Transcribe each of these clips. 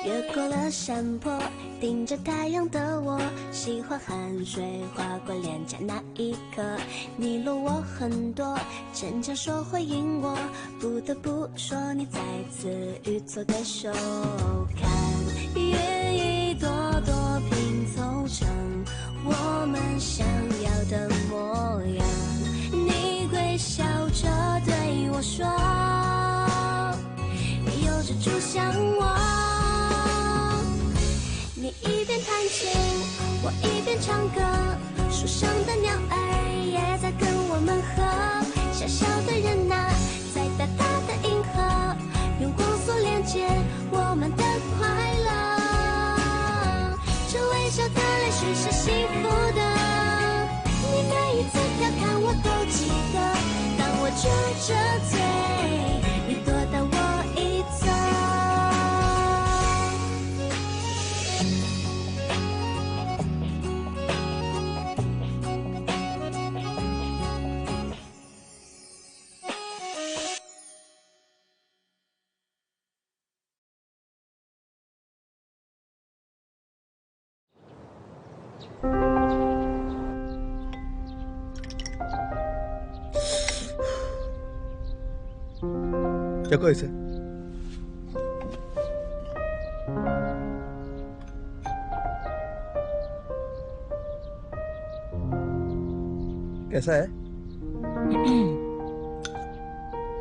越过了山坡，顶着太阳的我，喜欢汗水划过脸颊那一刻，你落我很多，逞强说回应我，不得不说你再次与错对手，看云一朵朵拼凑成我们想要的模样，你微笑着对我说，有着主向我，你一边弹琴，我一边唱歌，树上的鸟儿也在跟我们和，小小的人啊，在大大的银河，用光速连接我们的快乐，这微笑的泪水是幸福的，你每一次调侃我都记得，当我撅着嘴，你躲到我一侧。रखो इसे। कैसा है?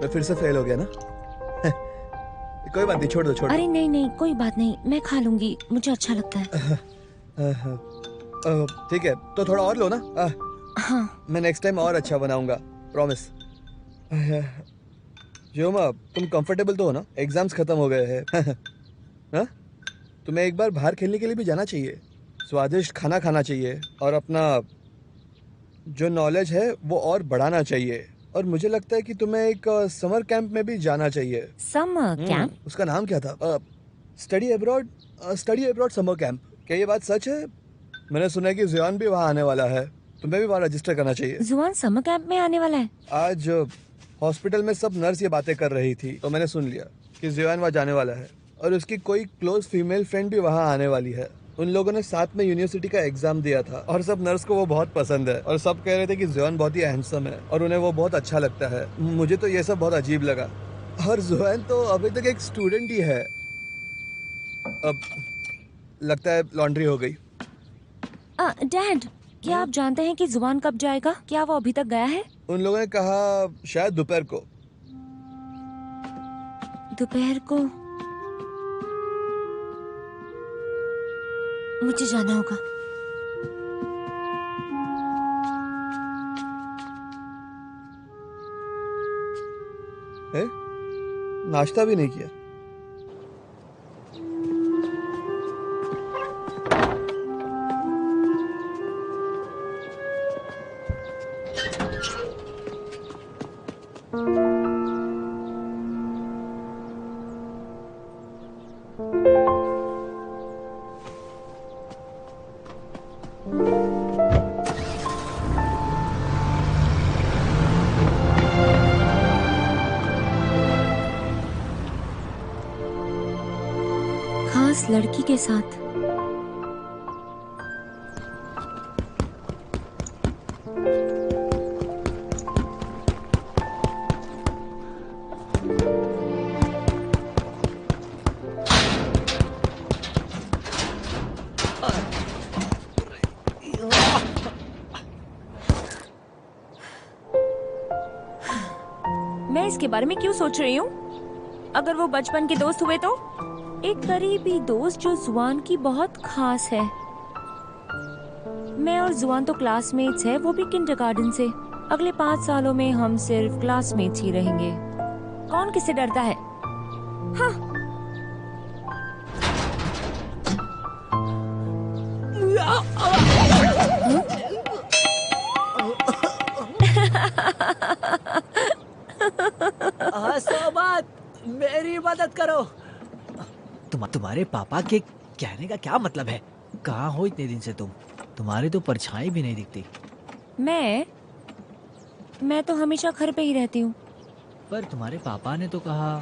मैं फिर से फेल हो गया ना? कोई बात नहीं, छोड़ दो छोड़ दो। अरे नहीं नहीं कोई बात नहीं, मैं खा लूंगी, मुझे अच्छा लगता है। ठीक है तो थोड़ा और लो ना। हाँ मैं नेक्स्ट टाइम और अच्छा बनाऊंगा, प्रॉमिस। योमा तुम कंफर्टेबल तो हो ना? एग्जाम्स खत्म हो गए हैं। हाँ? तुम्हें एक बार बाहर खेलने के लिए भी जाना चाहिए, स्वादिष्ट खाना खाना चाहिए और अपना जो नॉलेज है वो और बढ़ाना चाहिए। और मुझे लगता है कि तुम्हें एक समर कैंप में भी जाना चाहिए। Summer camp? उसका नाम क्या था? Study abroad summer camp. क्या ये बात सच है? मैंने सुना है कि ज़ियान भी वहाँ आने वाला है, तुम्हें भी वहाँ रजिस्टर करना चाहिए। ज़ियान समर कैंप में आने वाला है? आज हॉस्पिटल में सब नर्स ये बातें कर रही थी तो मैंने सुन लिया कि ज़ियान वहाँ जाने वाला है और उसकी कोई क्लोज फीमेल फ्रेंड भी वहाँ आने वाली है। उन लोगों ने साथ में यूनिवर्सिटी का एग्जाम दिया था और सब नर्स को वो बहुत पसंद है और सब कह रहे थे कि ज़ियान बहुत ही हैंडसम है और उन्हें वो बहुत अच्छा लगता है। मुझे तो ये सब बहुत अजीब लगा और ज़ियान तो अभी तक एक स्टूडेंट ही है। अब लगता है लॉन्ड्री हो गई। डैड क्या आप जानते हैं कि ज़ुबान कब जाएगा? क्या वो अभी तक गया है? उन लोगों ने कहा शायद दोपहर को। दोपहर को? मुझे जाना होगा। नाश्ता भी नहीं किया? खास लड़की के साथ। मैं इसके बारे में क्यों सोच रही हूँ? अगर वो बचपन के दोस्त हुए तो? एक करीबी दोस्त जो ज़ुआन की बहुत खास है। मैं और ज़ुआन तो क्लासमेट्स है, वो भी किंडरगार्टन से। अगले 5 सालों में हम सिर्फ क्लासमेट्स ही रहेंगे। कौन किससे डरता है? हाँ। हंसो मत, मेरी मदद करो। तुम्हारे पापा के कहने का क्या मतलब है? कहाँ हो इतने दिन से तुम? तुम्हारी तो परछाई भी नहीं दिखती। मैं तो हमेशा घर पे ही रहती हूँ। पर तुम्हारे पापा ने तो कहा।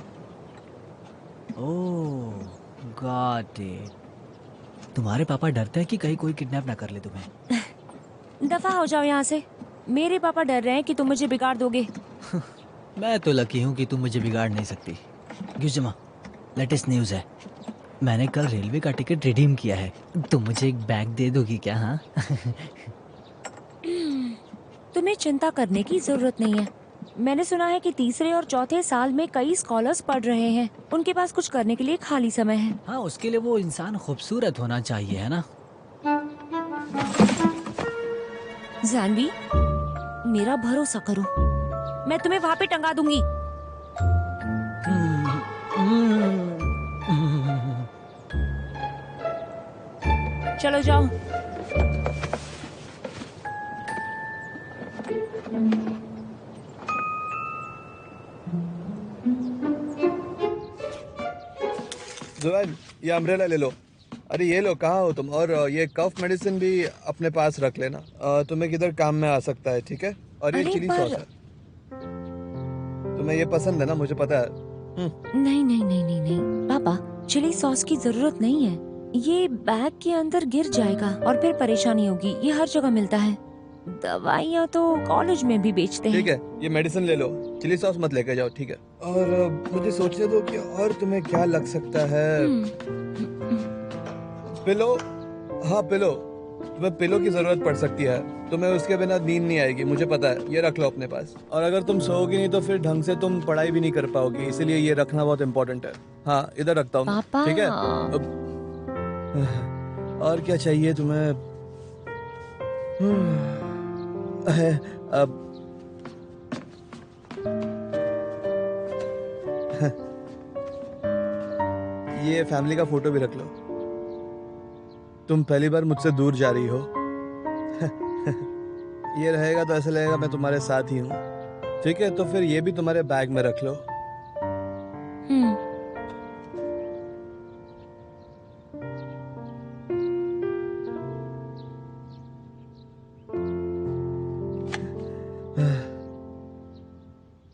ओह गॉट इट। तुम्हारे पापा डरते हैं कि कहीं कोई किडनैप ना कर ले तुम्हें। दफा हो जाओ यहाँ से। मेरे पापा डर रहे हैं कि तुम मुझे बिगाड़ दोगे। मैं तो लकी हूँ कि तुम मुझे बिगाड़ नहीं सकती। गुजमा, लेटेस्ट न्यूज़ है, मैंने कल रेलवे का टिकट रिडीम किया है। तुम मुझे एक बैग दे दोगी क्या? हाँ तुम्हें चिंता करने की जरूरत नहीं है। मैंने सुना है कि तीसरे और चौथे साल में कई स्कॉलर्स पढ़ रहे हैं। उनके पास कुछ करने के लिए खाली समय है। हाँ, उसके लिए वो इंसान खूबसूरत होना चाहिए, है ना? जानवी, मेरा भरोसा करो, मैं तुम्हें वहाँ पे टंगा दूंगी। चलो जाओ। जुआन, ये अम्ब्रेला ले लो। अरे ये लो, कहाँ हो तुम? और ये कफ मेडिसिन भी अपने पास रख लेना, तुम्हें किधर काम में आ सकता है, ठीक है? और ये अरे चिली पर- सॉस है, तुम्हें ये पसंद है ना, मुझे पता है। नहीं नहीं नहीं नहीं नहीं पापा, चिली सॉस की जरूरत नहीं है। ये बैग के अंदर गिर जाएगा और फिर परेशानी होगी। ये हर जगह मिलता है। दवाइयाँ तो कॉलेज में भी बेचते हैं। ठीक है, ये मेडिसिन ले लो, चिली सॉस मत लेके जाओ, ठीक है? और मुझे सोचने दो कि और तुम्हें क्या लग सकता है। पिलो, हाँ पिलो, तुम्हें पिलो की जरूरत पड़ सकती है। तुम्हें उसके बिना नींद नहीं आएगी, मुझे पता है। ये रख लो अपने पास। और अगर तुम सोओगी नहीं तो फिर ढंग से तुम पढ़ाई भी नहीं कर पाओगी, इसीलिए ये रखना बहुत इम्पोर्टेंट है। हाँ, इधर रखता हूँ, पापा। ठीक है? और क्या चाहिए तुम्हें? अब ये फैमिली का फोटो भी रख लो। तुम पहली बार मुझसे दूर जा रही हो। ये रहेगा तो ऐसा लगेगा मैं तुम्हारे साथ ही हूँ, ठीक है? तो फिर ये भी तुम्हारे बैग में रख लो।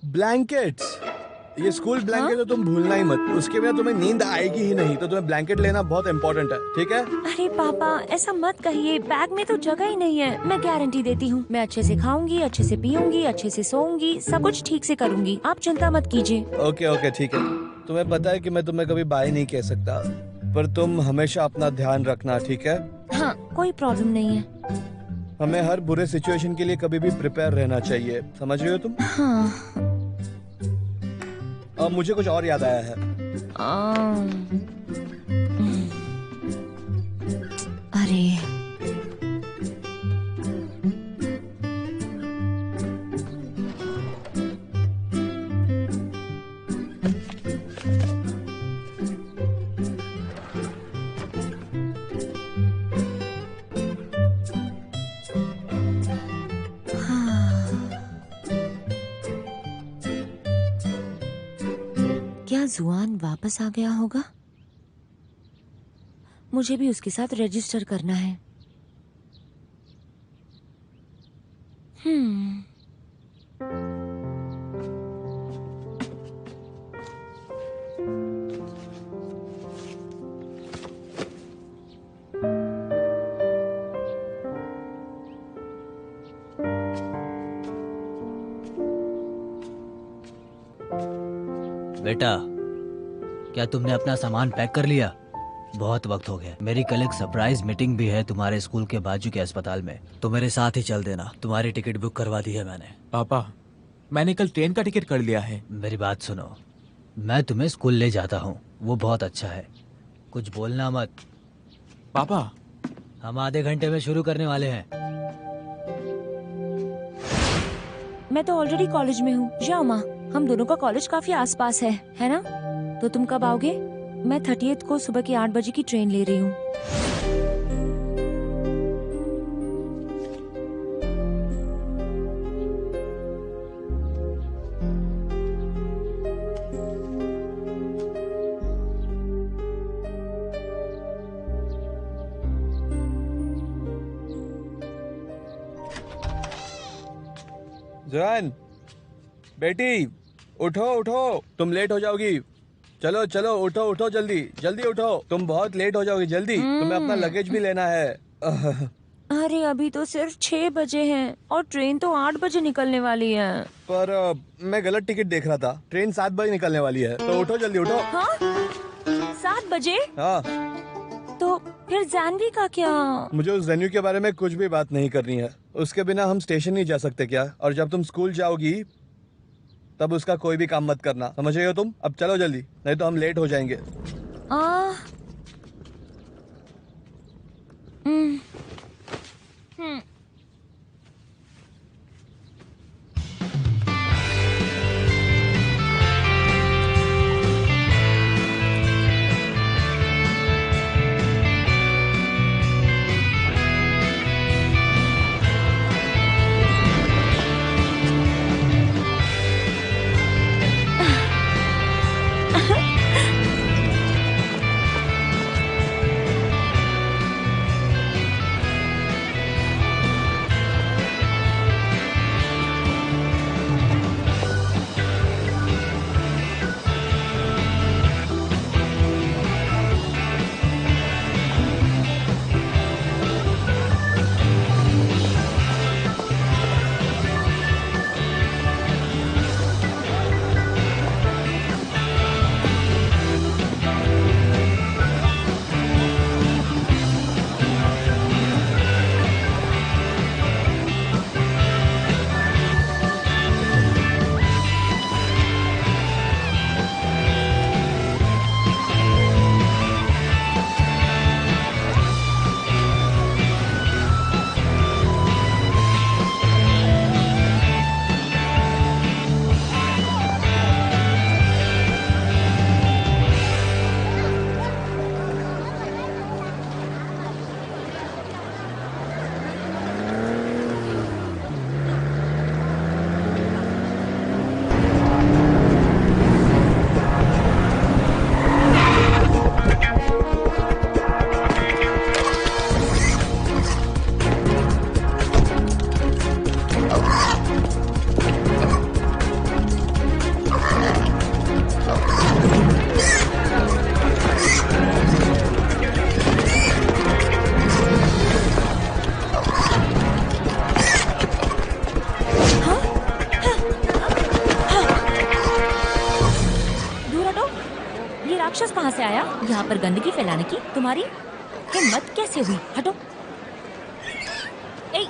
ब्लैंकेट्स, ये स्कूल ब्लैंकेट तो तुम भूलना ही मत। उसके बिना तुम्हें नींद आएगी ही नहीं, तो तुम्हें ब्लैंकेट लेना बहुत इंपॉर्टेंट है, ठीक है? अरे पापा, ऐसा मत कहिए। बैग में तो जगह ही नहीं है। मैं गारंटी देती हूँ, मैं अच्छे से खाऊंगी, अच्छे से पीऊंगी, अच्छे से सोऊंगी, सब कुछ ठीक से करूंगी। आप चिंता मत कीजिए। ओके ओके, ठीक है। तुम्हें पता है कि मैं तुम्हें कभी बाय नहीं कह सकता, पर तुम हमेशा अपना ध्यान रखना, ठीक है? हाँ, कोई प्रॉब्लम नहीं है। हमें हर बुरे सिचुएशन के लिए कभी भी प्रिपेयर रहना चाहिए, समझ रही हो तुम? हाँ। अब मुझे कुछ और याद आया है। अरे क्या जुआन वापस आ गया होगा? मुझे भी उसके साथ रजिस्टर करना है। बेटा, क्या तुमने अपना सामान पैक कर लिया? बहुत वक्त हो गया। मेरी कल एक सरप्राइज मीटिंग भी है तुम्हारे स्कूल के बाजू के अस्पताल में, तो मेरे साथ ही चल देना। तुम्हारी टिकट बुक करवा दी है मैंने। पापा, मैंने कल ट्रेन का टिकट कर लिया है। मेरी बात सुनो, मैं तुम्हें स्कूल ले जाता हूँ, वो बहुत अच्छा है। कुछ बोलना मत। पापा, हम आधे घंटे में शुरू करने वाले हैं। मैं तो ऑलरेडी कॉलेज में हूँ। जाओ माँ, हम दोनों का कॉलेज काफी आसपास है ना? तो तुम कब आओगे? मैं 30th को सुबह की 8 बजे की ट्रेन ले रही हूँ। जॉन, बेटी, उठो उठो, तुम लेट हो जाओगी। चलो चलो उठो उठो जल्दी जल्दी उठो, तुम बहुत लेट हो जाओगे। जल्दी, तुम्हें अपना लगेज भी लेना है। अरे अभी तो सिर्फ 6 बजे हैं और ट्रेन तो 8 बजे निकलने वाली है। पर मैं गलत टिकट देख रहा था, ट्रेन 7 बजे निकलने वाली है, तो उठो जल्दी उठो। हाँ 7 बजे? हाँ, तो फिर जानवी का क्या? मुझे उस वेन्यू के बारे में कुछ भी बात नहीं करनी है। उसके बिना हम स्टेशन नहीं जा सकते क्या? और जब तुम स्कूल जाओगी तब उसका कोई भी काम मत करना, समझ रहे हो तुम? अब चलो जल्दी, नहीं तो हम लेट हो जाएंगे। आ, हम्म, हम्म। राक्षस कहाँ से आया यहाँ पर गंदगी फैलाने की? तुम्हारी हिम्मत कैसे हुई? हटो। ए,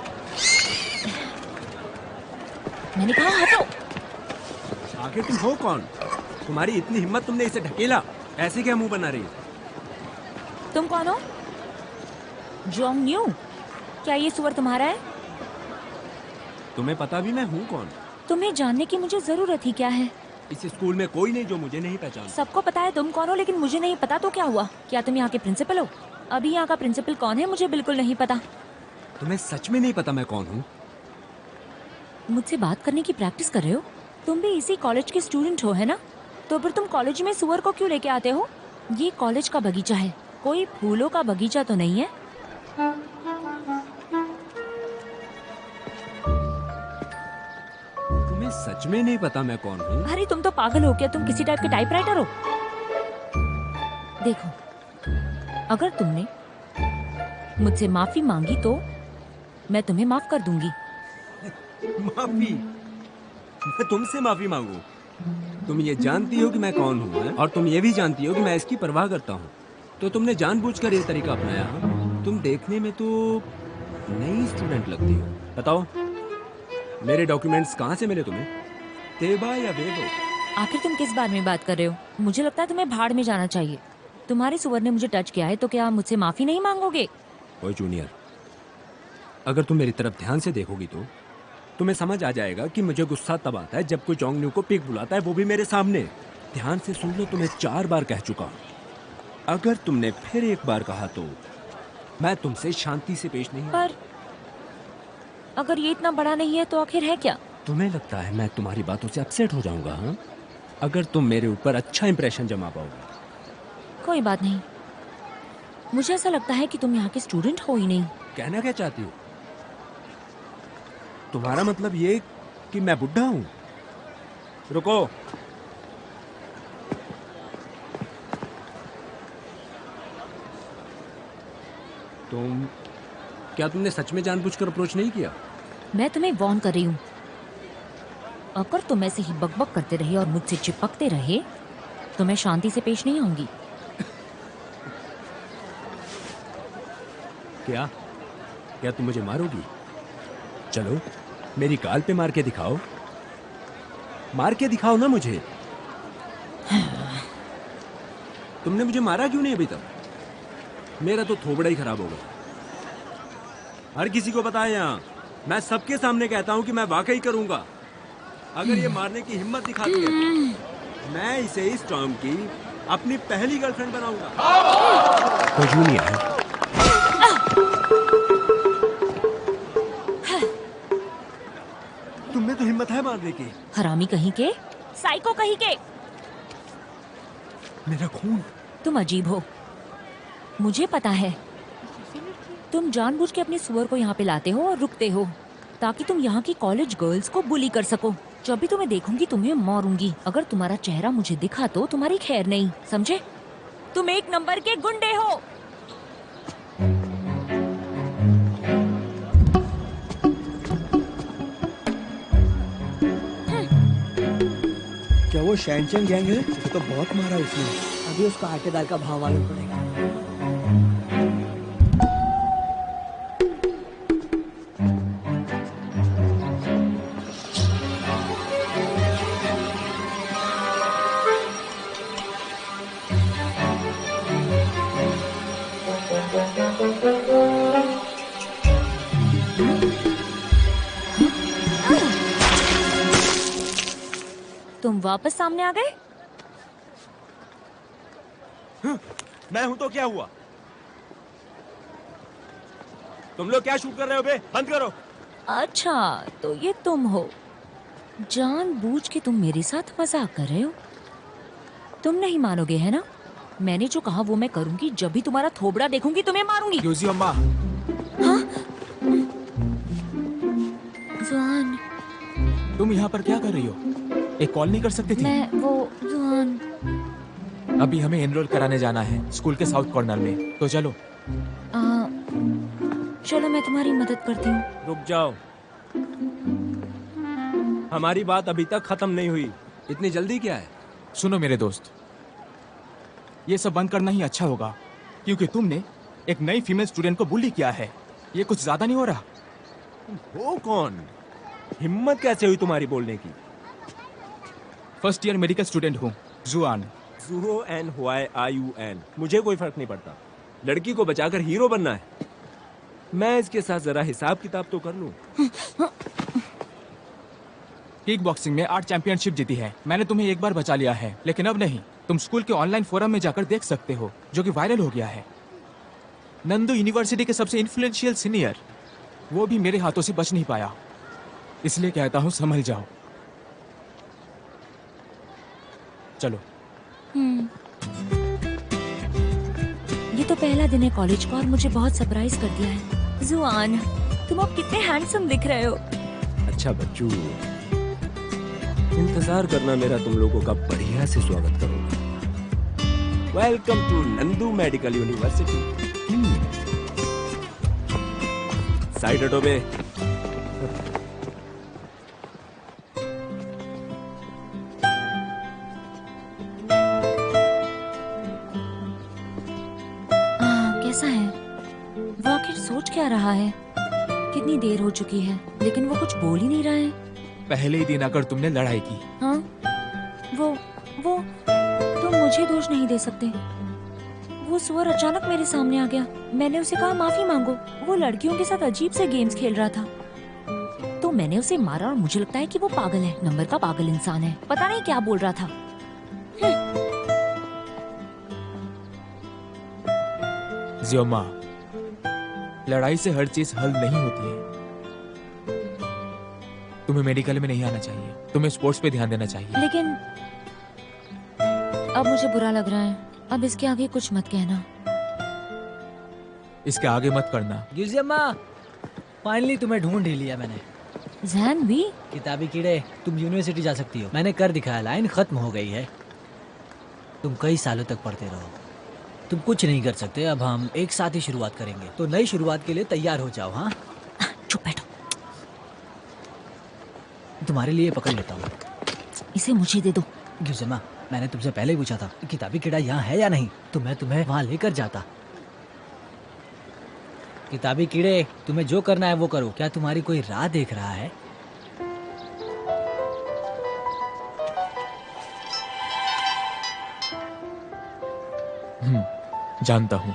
मैंने कहा हटो। आखिर तुम हो कौन? तुम्हारी इतनी हिम्मत, तुमने इसे ढकेला? ऐसे क्या मुंह बना रही? तुम कौन हो? Jong new? क्या ये सुअर तुम्हारा है? तुम्हें पता भी मैं हूँ कौन? तुम्हें जानने की मुझे जरूरत ही क्या है? इस स्कूल में कोई नहीं जो मुझे नहीं पहचान। सबको पता है तुम कौन हो, लेकिन मुझे नहीं पता। तो क्या हुआ? क्या तुम यहाँ के प्रिंसिपल हो? अभी यहाँ का प्रिंसिपल कौन है मुझे बिल्कुल नहीं पता। तुम्हें सच में नहीं पता मैं कौन हूँ? मुझसे बात करने की प्रैक्टिस कर रहे हो? तुम भी इसी कॉलेज के स्टूडेंट हो, है ना? तो फिर तुम कॉलेज में सुअर को क्यों लेके आते हो? ये कॉलेज का बगीचा है, कोई फूलों का बगीचा तो नहीं है। तुम्हें सच में नहीं पता मैं कौन हूँ? अरे तुम तो पागल हो क्या? तुम किसी टाइप के टाइपराइटर हो? देखो, अगर तुमने मुझसे माफी मांगी तो मैं तुम्हें माफ कर दूंगी। माफी? मैं तुमसे माफी मांगू? तुम ये जानती हो कि मैं कौन हूँ, और तुम ये भी जानती हो कि मैं इसकी परवाह करता हूँ, तो तुमने जानबूझकर ये तरीका अपनाया। तुम देखने में तो नई स्टूडेंट लगती हो। बताओ, मेरे डॉक्यूमेंट्स कहाँ से मिले तुम्हें? तेबा या वेबो? आखिर तुम किस बारे में बात कर रहे हो? मुझे लगता है तुम्हें भाड़ में जाना चाहिए। तुम्हारे सुअर ने मुझे टच किया है तो क्या मुझसे माफी नहीं मांगोगे? ओए जूनियर, अगर तुम मेरी तरफ ध्यान से देखोगी तो तुम्हें समझ आ जाएगा कि मुझे गुस्सा तब आता है जब कोई जोंग न्यू को पिग बुलाता है, वो भी मेरे सामने। ध्यान से सुन लो, तुम्हें 4 बार कह चुका हूँ। अगर तुमने फिर एक बार कहा तो मैं तुमसे शांति से पेश नहीं। पर अगर ये इतना बड़ा नहीं है तो आखिर है क्या? तुम्हें लगता है मैं तुम्हारी बातों से अपसेट हो जाऊंगा? हाँ, अगर तुम मेरे ऊपर अच्छा इंप्रेशन जमा पाओगे। कोई बात नहीं, मुझे ऐसा लगता है कि तुम यहाँ के स्टूडेंट हो ही नहीं। कहना क्या चाहती हो? तुम्हारा मतलब ये कि मैं बुढ़ा हूँ? रुको, क्या तुमने सच में जानबूझकर अप्रोच नहीं किया? मैं तुम्हें वार्न कर रही हूँ, अगर तुम ऐसे ही बकबक करते रहे और मुझसे चिपकते रहे तो मैं शांति से पेश नहीं आऊंगी। क्या क्या तुम मुझे मारोगी? चलो मेरी गाल पे मार के दिखाओ, मार के दिखाओ ना मुझे। तुमने मुझे मारा क्यों नहीं अभी तक? मेरा तो थोबड़ा ही खराब हो गया। हर किसी को पता है यहाँ, मैं सबके सामने कहता हूँ कि मैं वाकई करूंगा। अगर ये मारने की हिम्मत दिखाती है मैं इसे इस टर्म की अपनी पहली गर्लफ्रेंड बनाऊंगा। कोई नहीं है। तुमने तो हिम्मत है मारने की। हरामी कहीं के, साइको कहीं के। मेरा खून। तुम अजीब हो, मुझे पता है। तुम जानबूझ के अपनी सुअर को यहाँ पे लाते हो और रुकते हो ताकि तुम यहाँ की कॉलेज गर्ल्स को बुली कर सको। जब भी तुम्हें देखूंगी तुम्हें मारूंगी। अगर तुम्हारा चेहरा मुझे दिखा तो तुम्हारी खैर नहीं, समझे? तुम एक नंबर के गुंडे हो। क्या वो शैनचैन गैंग है? उसे तो बहुत मारा उसने। अभी उसको आटे दाल का भाव मालूम पड़ेगा। तुम वापस सामने आ गए? मैं हूं तो क्या हुआ? तुम लोग क्या शूट कर रहे हो बे? बंद करो। अच्छा, तो ये तुम हो। जानबूझ के तुम मेरे साथ मजाक कर रहे हो। तुम नहीं मानोगे है ना? मैंने जो कहा वो मैं करूंगी। जब भी तुम्हारा थोबड़ा देखूंगी तुम्हें मारूंगी। यूजी अम्मा, हाँ? जुआन, तुम यहाँ पर क्या कर रही हो? एक कॉल नहीं कर सकती थी? मैं वो जुआन, अभी हमें एनरोल कराने जाना है स्कूल के साउथ कॉर्नर में, तो चलो। चलो मैं तुम्हारी मदद करती हूँ। रुक जाओ, हमारी बात अभी तक खत्म नहीं हुई। इतनी जल्दी क्या है? सुनो मेरे दोस्त, ये सब बंद करना ही अच्छा होगा क्योंकि तुमने एक नई फीमेल स्टूडेंट को बुली किया है। ये कुछ ज्यादा नहीं हो रहा? वो कौन? हिम्मत कैसे हुई तुम्हारी बोलने की? फर्स्ट ईयर मेडिकल स्टूडेंट हूँ, जुआन। ZUAN। मुझे कोई फर्क नहीं पड़ता। लड़की को बचाकर हीरो बनना है। मैं इसके साथ जरा हिसाब किताब तो कर लूं। किक बॉक्सिंग में 8 चैंपियनशिप जीती है। मैंने तुम्हें एक बार बचा लिया है, लेकिन अब नहीं। तुम स्कूल के ऑनलाइन फोरम में जाकर देख सकते हो, जो कि वायरल हो गया है। नंदू यूनिवर्सिटी के सबसे इन्फ्लुएंशियल सीनियर, वो भी मेरे हाथों से बच नहीं पाया। इसलिए कहता हूँ संभल जाओ। चलो। ये तो पहला दिन है कॉलेज का और मुझे बहुत सरप्राइज कर दिया है। जुआन, तुम अब कितने हैंडसम दिख रहे हो। अच्छा बच्चू, इंतजार करना मेरा तुम लोगों का बढ़िया से स्वागत करूंगा। Welcome to Nandu medical university. Side हटो बे। कैसा है वो? आखिर सोच क्या रहा है? कितनी देर हो चुकी है लेकिन वो कुछ बोल ही नहीं रहा है। पहले ही दिन आकर तुमने लड़ाई की। हाँ, वो तुम मुझे दोष नहीं दे सकते। वो सुअर अचानक मेरे सामने आ गया। मैंने उसे कहा माफी मांगो। वो लड़कियों के साथ अजीब से गेम्स खेल रहा था तो मैंने उसे मारा और मुझे लगता है कि वो पागल है, नंबर का पागल इंसान है। पता नहीं क्या बोल रहा था। जियोमा, लड़ाई से हर चीज हल नहीं होती है। तुम्हें मेडिकल में नहीं आना चाहिए, तुम्हें स्पोर्ट्स पे ध्यान देना चाहिए। लेकिन अब मुझे बुरा लग रहा है। अब इसके आगे कुछ मत कहना। इसके आगे मत करना। यूजी अम्मा, फाइनली तुम्हें ढूंढ ही लिया मैंने। जैन भी? किताबी कीड़े, तुम यूनिवर्सिटी जा सकती हो। मैंने कर दिखाया, लाइन खत्म हो गई है। तुम कई सालों तक पढ़ते रहो। तुम कुछ नहीं कर सकते, अब हम एक साथ ही शुरुआत करेंगे, तो नई शुरुआत के लिए तैयार हो जाओ। हाँ, चुप बैठो, तुम्हारे लिए पकड़ लेता हूँ। इसे मुझे दे दो। गियुजिमा, मैंने तुमसे पहले ही पूछा था कि किताबी कीड़ा यहाँ है या नहीं, तो मैं तुम्हें वहाँ लेकर जाता। किताबी कीड़े, तुम्हें जो करना है वो करो। क्या तुम्हारी कोई राह देख रहा है? जानता हूँ।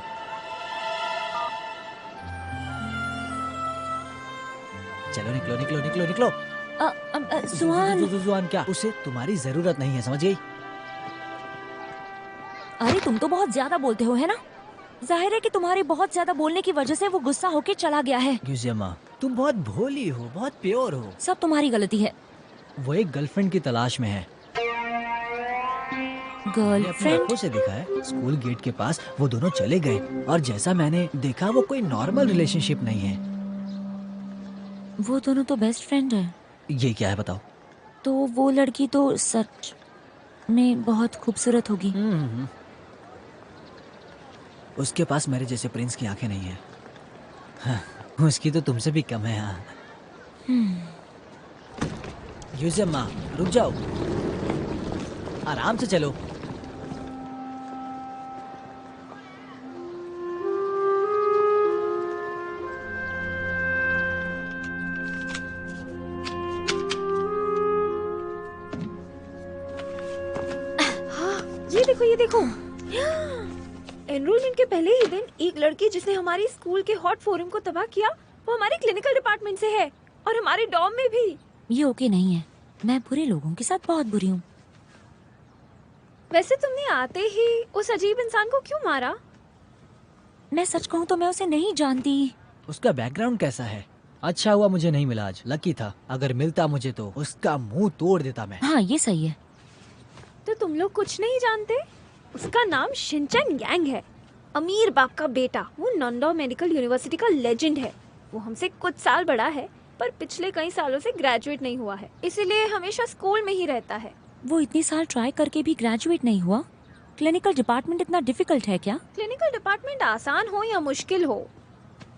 चलो निकलो निकलो निकलो निकलो। सुहान, जुआन क्या, उसे तुम्हारी जरूरत नहीं है, समझ गई? अरे तुम तो बहुत ज्यादा बोलते हो, है ना? जाहिर है कि तुम्हारे बहुत ज्यादा बोलने की वजह से वो गुस्सा होके चला गया है। गियुजिमा, तुम बहुत भोली हो, बहुत प्योर हो। सब तुम्हारी गलती है। वो एक गर्लफ्रेंड की तलाश में है। मैंने अपनी गर्लफ्रेंड? आंखों से देखा है, स्कूल गेट के पास वो दोनों चले गए, और जैसा मैंने देखा वो कोई नॉर्मल रिलेशनशिप नहीं है। वो दोनों तो बेस्ट फ्रेंड है। ये क्या है बताओ? तो वो लड़की तो सच में बहुत खूबसूरत होगी। उसके पास मेरे जैसे प्रिंस की आंखें नहीं है। हाँ, उसकी तो तुमसे भी कम है। हाँ गियुजिमा, रुक जाओ, आराम से चलो। ये देखो, ये देखो। एनरोलमेंट के पहले ही दिन एक लड़की जिसने हमारी स्कूल के हॉट फोरम को तबाह किया, वो हमारे क्लिनिकल डिपार्टमेंट से है, और हमारे डॉम में भी। ये ओके नहीं है। मैं बुरे लोगों के साथ बहुत बुरी हूँ। वैसे तुमने आते ही उस अजीब इंसान को क्यों मारा? मैं सच कहूँ तो मैं उसे नहीं जानती। उसका बैकग्राउंड कैसा है? अच्छा हुआ मुझे नहीं मिला आज, लकी था। अगर मिलता मुझे तो उसका मुंह तोड़ देता मैं। हाँ ये सही है। तो तुम लोग कुछ नहीं जानते? उसका नाम शिनचैन यांग है, अमीर बाप का बेटा। वो नंडो मेडिकल यूनिवर्सिटी का लेजेंड है। वो हमसे कुछ साल बड़ा है, पर पिछले कई सालों से ग्रेजुएट नहीं हुआ है, इसीलिए हमेशा स्कूल में ही रहता है। वो इतनी साल ट्राई करके भी ग्रेजुएट नहीं हुआ? क्लिनिकल डिपार्टमेंट इतना डिफिकल्ट है क्या? क्लिनिकल डिपार्टमेंट आसान हो या मुश्किल हो,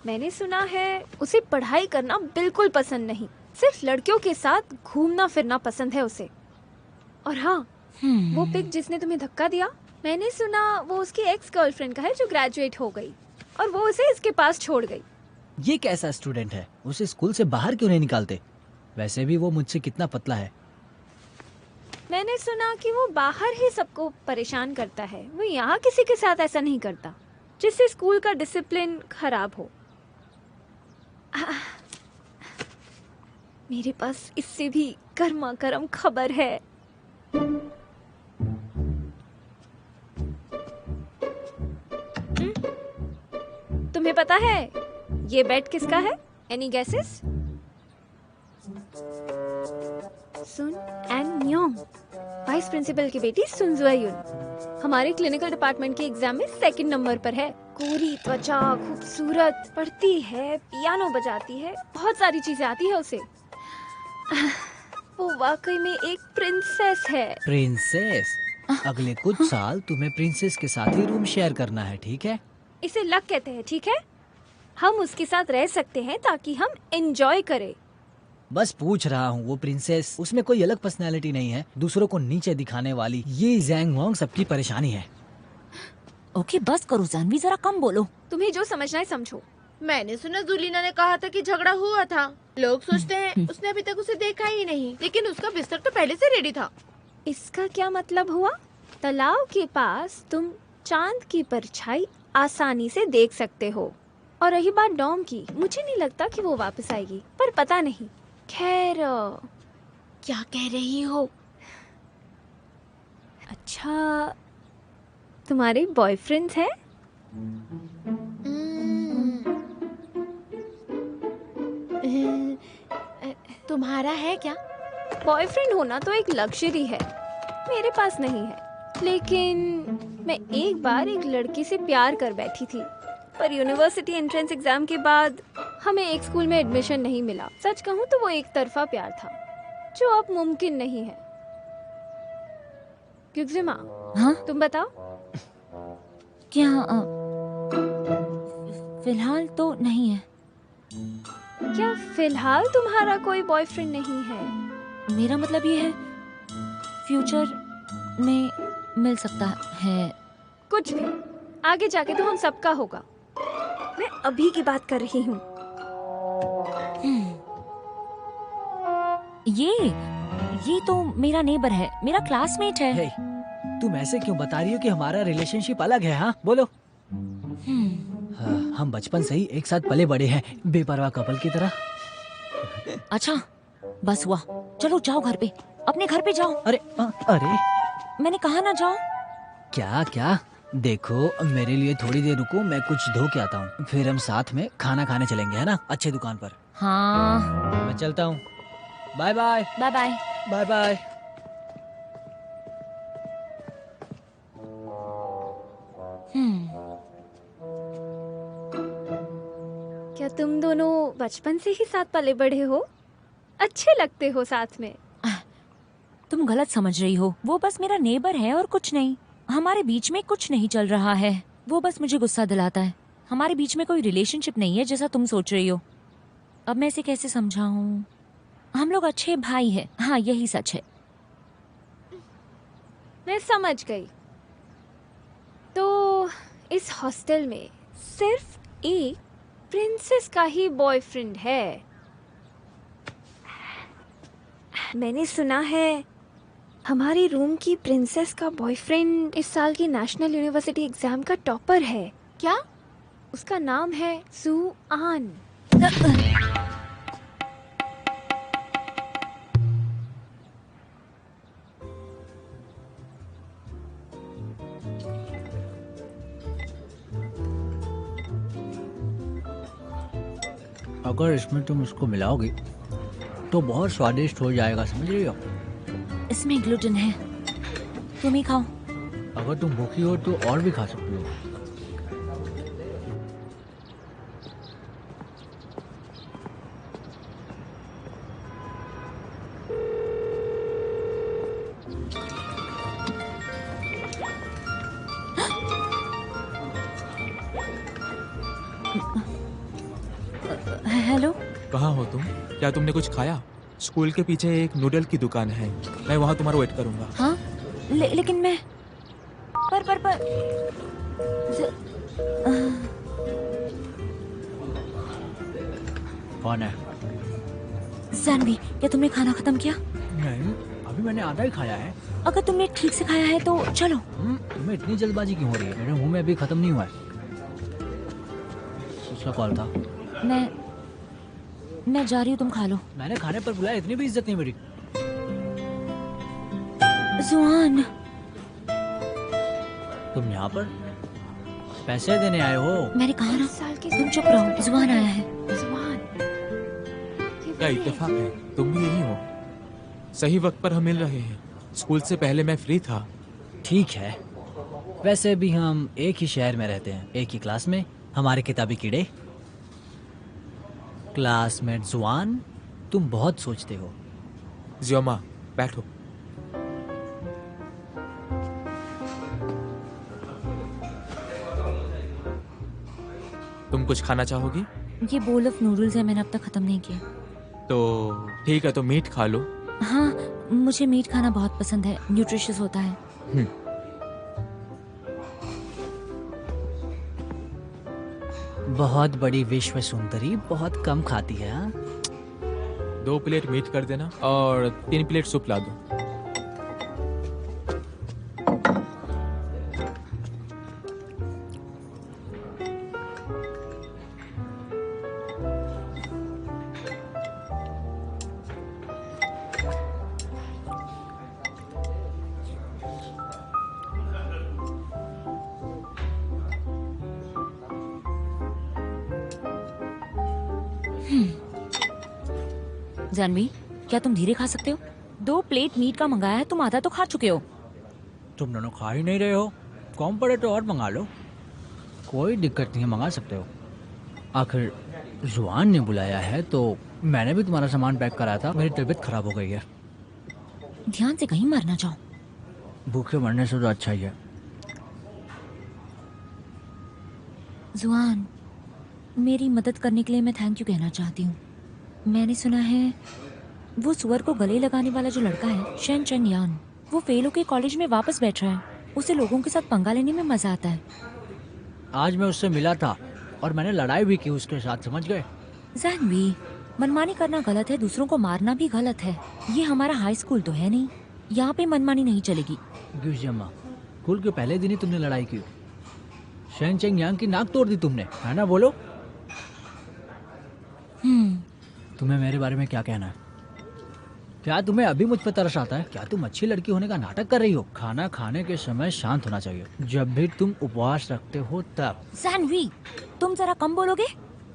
मैंने सुना है उसे पढ़ाई करना बिल्कुल पसंद नहीं, सिर्फ लड़कियों के साथ घूमना फिरना पसंद है उसे। और हाँ, वो पिक जिसने तुम्हें धक्का दिया, मैंने सुना वो उसकी एक्स गर्लफ्रेंड का है जो ग्रेजुएट हो गई, और वो उसे इसके पास छोड़ गई। ये कैसा स्टूडेंट है? उसे स्कूल से बाहर क्यों नहीं निकालते? वैसे भी वो मुझसे कितना पतला है। मैंने सुना कि वो बाहर ही सबको परेशान करता है, वो यहाँ किसी के साथ ऐसा नहीं करता, जिससे स्कूल का डिसिप्लिन खराब हो। मेरे पास इससे भी गर्मा गर्म खबर है। तुम्हें पता है ये बेड किसका है? Any guesses? Sun An Myung, vice principal की बेटी सुन जुआयुन, हमारे क्लिनिकल डिपार्टमेंट के एग्जाम में 2nd नंबर पर है। गोरी त्वचा, खूबसूरत, पढ़ती है, पियानो बजाती है, बहुत सारी चीजें आती है उसे। वो वाकई में एक प्रिंसेस है। प्रिंसेस? अगले कुछ साल तुम्हें प्रिंसेस के साथ ही रूम शेयर करना है, ठीक है? इसे लक कहते हैं, ठीक है? हम उसके साथ रह सकते हैं ताकि हम एंजॉय करें। बस पूछ रहा हूँ, वो प्रिंसेस, उसमें कोई अलग पर्सनालिटी नहीं है, दूसरों को नीचे दिखाने वाली। ये ज़ैंग वांग सबकी परेशानी है। ओके बस करो जानवी, जरा कम बोलो। तुम्हें जो समझना है समझो। मैंने सुना जुलीना ने कहा था कि झगड़ा हुआ था। लोग सोचते हैं उसने अभी तक उसे देखा ही नहीं, लेकिन उसका बिस्तर तो पहले से रेडी था। इसका क्या मतलब हुआ? तालाब के पास तुम चांद की परछाई आसानी से देख सकते हो। और रही बात डॉम की, मुझे नहीं लगता कि वो वापस आएगी, पर पता नहीं। खैर, क्या कह रही हो? अच्छा, तुम्हारे बॉयफ्रेंड्स हैं? तुम्हारा है क्या? बॉयफ्रेंड होना तो एक लग्जरी है, मेरे पास नहीं है। लेकिन मैं एक बार एक लड़की से प्यार कर बैठी थी, पर यूनिवर्सिटी एंट्रेंस एग्जाम के बाद हमें एक स्कूल में एडमिशन नहीं मिला। सच कहूँ तो वो एक तरफा प्यार था, जो अब मुमकिन नहीं है। गियुजिमा, हाँ तुम बताओ। क्या फिलहाल तो नहीं है। क्या फिलहाल तुम्हारा कोई बॉयफ्रेंड नहीं है? मेरा मतलब ये है फ्यूचर में मिल सकता है। कुछ भी, आगे जाके तो हम सबका होगा। मैं अभी की बात कर रही हूँ। ये तो मेरा नेबर है, मेरा क्लासमेट है। हे, तुम ऐसे क्यों बता रही हो कि हमारा रिलेशनशिप अलग है? हाँ बोलो। हाँ, हम बचपन से ही एक साथ पले बड़े हैं, बेपरवाह कपल की तरह। अच्छा बस हुआ, चलो जाओ घर पे, अपने घर पे जाओ। अरे अरे मैंने कहा ना जाओ। क्या क्या? देखो मेरे लिए थोड़ी देर रुको, मैं कुछ धो के आता हूँ, फिर हम साथ में खाना खाने चलेंगे, है ना? अच्छे दुकान पर। हाँ मैं चलता हूँ। Bye bye. Bye bye. Bye bye. क्या तुम दोनों बचपन से ही साथ पले बड़े हो? अच्छे लगते हो साथ में। तुम गलत समझ रही हो, वो बस मेरा नेबर है और कुछ नहीं। हमारे बीच में कुछ नहीं चल रहा है, वो बस मुझे गुस्सा दिलाता है। हमारे बीच में कोई रिलेशनशिप नहीं है जैसा तुम सोच रही हो। अब मैं इसे कैसे समझाऊं? हम लोग अच्छे भाई हैं, हाँ यही सच है। मैं समझ गई। तो इस हॉस्टल में सिर्फ एक प्रिंसेस का ही बॉयफ्रेंड है। मैंने सुना है हमारी रूम की प्रिंसेस का बॉयफ्रेंड इस साल की नेशनल यूनिवर्सिटी एग्जाम का टॉपर है। क्या? उसका नाम है जुआन। अगर इसमें तुम इसको मिलाओगी तो बहुत स्वादिष्ट हो जाएगा, समझ रही हो? इसमें ग्लूटेन है, तुम ही खाओ। अगर तुम भूखी हो तो और भी खा सकती हो। हेलो, कहाँ हो तुम? क्या तुमने कुछ खाया? स्कूल के पीछे एक नूडल की दुकान है, मैं वहाँ तुम्हारा वेट करूँगा। हाँ लेकिन मैं पर कौन है? जानवी, क्या तुमने खाना खत्म किया? नहीं, अभी मैंने आधा ही खाया है। अगर तुमने ठीक से खाया है तो चलो। तुम्हें इतनी जल्दबाजी क्यों हो रही है? मेरे मुंह में अभी खत्म नहीं हुआ है। उसका कॉल था। मैं जा रही हूँ, तुम खा लो। मैंने खाने पर बुलाया, इतनी भी इज्जत नहीं मेरी। जुआन, तुम यहाँ पर पैसे देने आए हो? मैंने कहा ना, साल के तुम चुप रहो। जुआन आया है। जुआन, क्या इत्तेफाक है, तुम भी यही हो? सही वक्त पर हम मिल रहे हैं। स्कूल से पहले मैं फ्री था। ठीक है, वैसे भी हम एक ही शहर में रहते हैं, एक ही क्लास में। हमारे किताबी कीड़े। क्लासमेट जुआन, तुम बहुत सोचते हो। जियोमा, बैठो। तुम कुछ खाना चाहोगी? ये बोल ऑफ नूडल्स है, मैंने अब तक खत्म नहीं किया। तो ठीक है, तो मीट खा लो। हाँ, मुझे मीट खाना बहुत पसंद है, न्यूट्रिशियस होता है। बहुत बड़ी विश्व सुंदरी बहुत कम खाती है। हाँ? 2 प्लेट मीट कर देना और 3 प्लेट सूप ला दो। जानवी, क्या तुम धीरे खा सकते हो? 2 प्लेट मीट का मंगाया है, तुम आधा तो खा चुके हो। तुम दोनों खा ही नहीं रहे हो, कम पड़े तो और मंगा लो, कोई दिक्कत नहीं है, मंगा सकते हो। आखिर जुआन ने बुलाया है तो मैंने भी तुम्हारा सामान पैक कराया था। मेरी तबीयत खराब हो गई है। ध्यान से कहीं मर ना जाओ। भूखे मरने से तो अच्छा ही है। जुआन, मेरी मदद करने के लिए मैं थैंक यू कहना चाहती हूँ। मैंने सुना है वो सुअर को गले लगाने वाला जो लड़का है, शेन चेंग यान, वो फेल होके कॉलेज में वापस बैठ रहा है। उसे लोगों के साथ पंगा लेने में मजा आता है। आज मैं उससे मिला था और मैंने लड़ाई भी की उसके साथ, समझ गए? जानवी, मनमानी करना गलत है, दूसरों को मारना भी गलत है। ये हमारा हाई स्कूल तो है नहीं, यहाँ पे मनमानी नहीं चलेगी। गुजम्मा, स्कूल के पहले दिन ही तुमने लड़ाई की। शेन चेंग यांग की नाक तोड़ दी तुमने, है ना? बोलो। तुम्हें मेरे बारे में क्या कहना है? क्या तुम्हें अभी मुझ पर तरस आता है? क्या तुम अच्छी लड़की होने का नाटक कर रही हो? खाना खाने के समय शांत होना चाहिए, जब भी तुम उपवास रखते हो तब। जानवी, तुम जरा कम बोलोगे?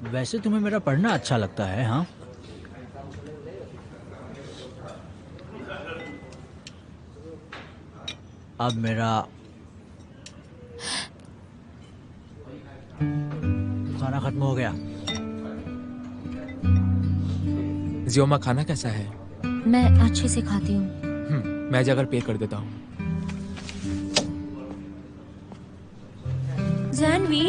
वैसे तुम्हें मेरा पढ़ना अच्छा लगता है, हाँ? अब मेरा खाना खत्म हो गया। जियोमा, खाना कैसा है? मैं अच्छे से खाती हूँ। मैं जाकर पे कर देता हूँ। जानवी,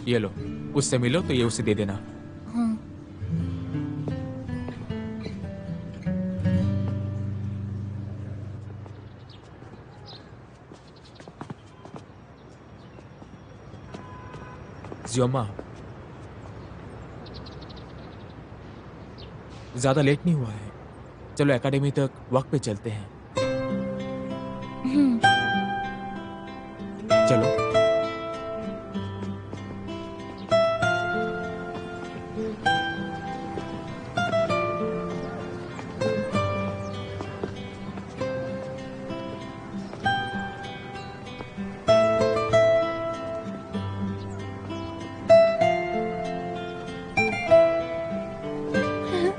ये लो, उससे मिलो तो ये उसे दे देना। हाँ। जियोमा, ज्यादा लेट नहीं हुआ है, चलो एकेडमी तक वक्त पे चलते हैं। चलो।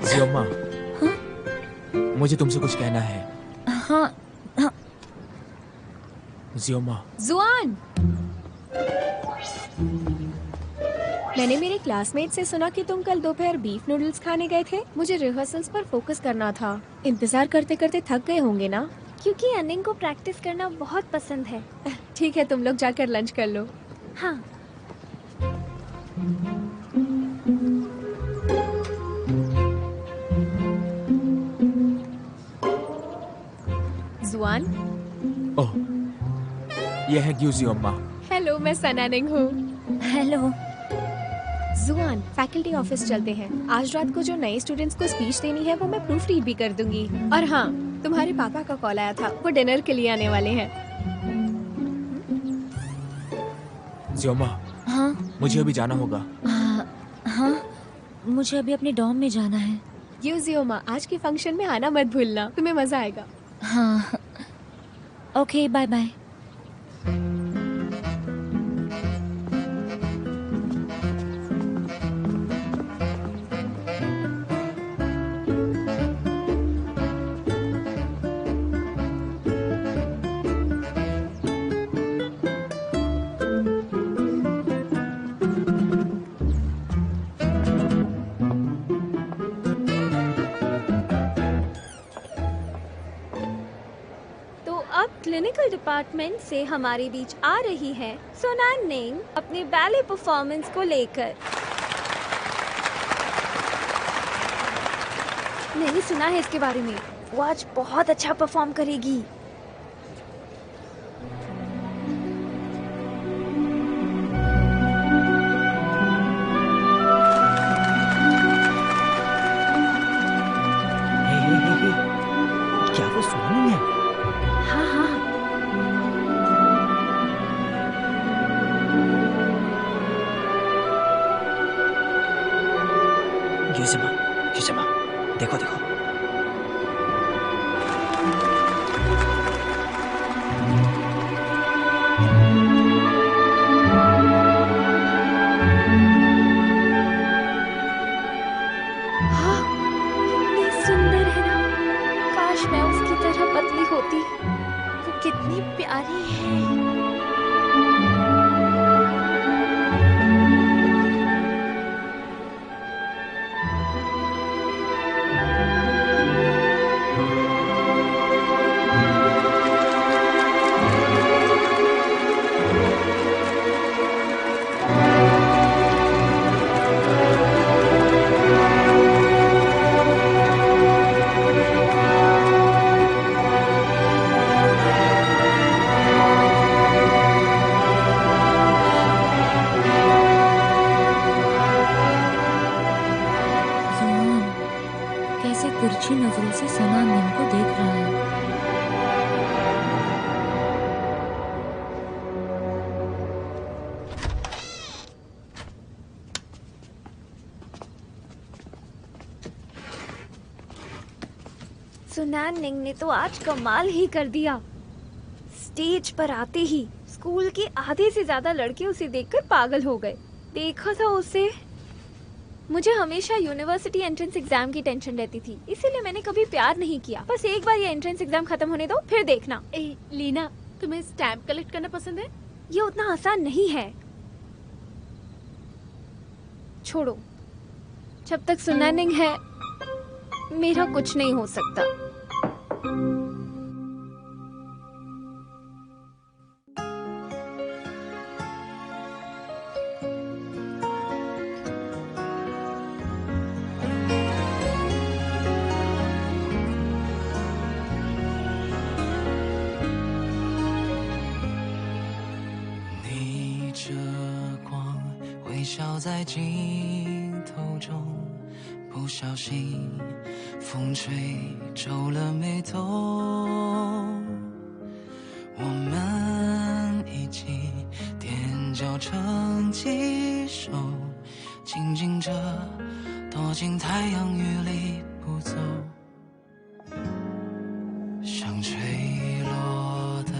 जियोमा, मुझे तुमसे कुछ कहना है। हाँ, हाँ। जियोमा। जुआन, मैंने मेरे क्लासमेट से सुना कि तुम कल दोपहर बीफ नूडल्स खाने गए थे। मुझे रिहर्सल्स पर फोकस करना था। इंतजार करते करते थक गए होंगे ना? क्योंकि अनिंग को प्रैक्टिस करना बहुत पसंद है। ठीक है, तुम लोग जाकर लंच कर लो। हाँ। जुआन। ओह, यह है ग्यू जियोमा। हेलो, मैं सना निंग हूँ। हेलो। जुआन, फैकल्टी ऑफिस चलते हैं। आज रात को जो नए स्टूडेंट्स को स्पीच देनी है वो मैं प्रूफ रीड भी कर दूंगी। और हाँ, तुम्हारे पापा का कॉल आया था, वो डिनर के लिए आने वाले हैं। जियोमा, हाँ। मुझे अभी जाना होगा। हाँ, मुझे अभी अपने डॉर्म में जाना है। जियोमा, आज के फंक्शन में आना मत भूलना, तुम्हें मजा आएगा। हाँ, okay, bye bye. Clinical department से हमारे बीच आ रही है सोनान निंग अपने बैले परफॉर्मेंस को लेकर। मैंने सुना है इसके बारे में, वो आज बहुत अच्छा परफॉर्म करेगी। क्या वो सुना नहीं है? हाँ हाँ। युजिमा, देखो देखो। हाँ, कितनी सुंदर है ना। काश मैं उसकी तरह पतली होती। वो कितनी प्यारी है। सुनैन निंग ने तो आज कमाल ही कर दिया। स्टेज पर आते ही स्कूल के आधे से ज्यादा लड़के उसे देखकर पागल हो गए। देखा था उसे। मुझे हमेशा यूनिवर्सिटी एंट्रेंस एग्जाम की टेंशन रहती थी, इसीलिए मैंने कभी प्यार नहीं किया। बस एक बार ये एंट्रेंस एग्जाम खत्म होने दो, फिर देखना। लीना, तुम्हें स्टैम्प कलेक्ट करना पसंद है? ये उतना आसान नहीं है। छोड़ो, जब तक सुनैन निंग है मेरा कुछ नहीं हो सकता।逆着光微笑在镜头中，不小心风吹皱了眉头。我们一起踮脚成几首，静静着躲进太阳雨里不走，像吹落的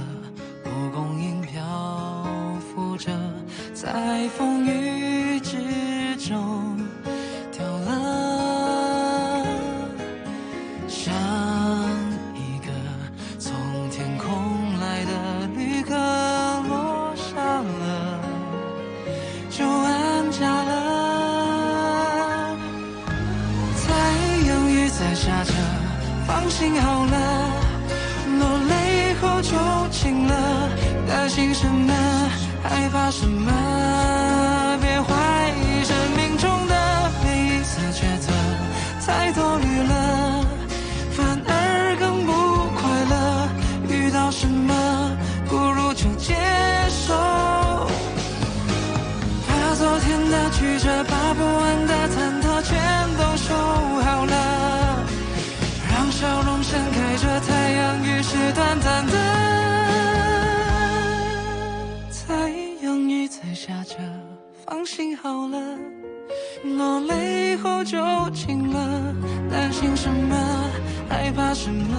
蒲公英漂浮着，在风雨之中掉了，像一个从天空来的旅客落下了，就安家了。太阳雨在下着，放心好了，落泪后就晴了，担心什么，害怕什么，别怀疑生命中的每一次抉择，太多虑了，反而更不快乐。遇到什么，不如就接受，把昨天的曲折，把不完的忐忑全都收好了，让笑容盛开着，太阳雨是短暂的。太阳雨在下着，放心好了，落泪后就晴了，担心什么，害怕什么，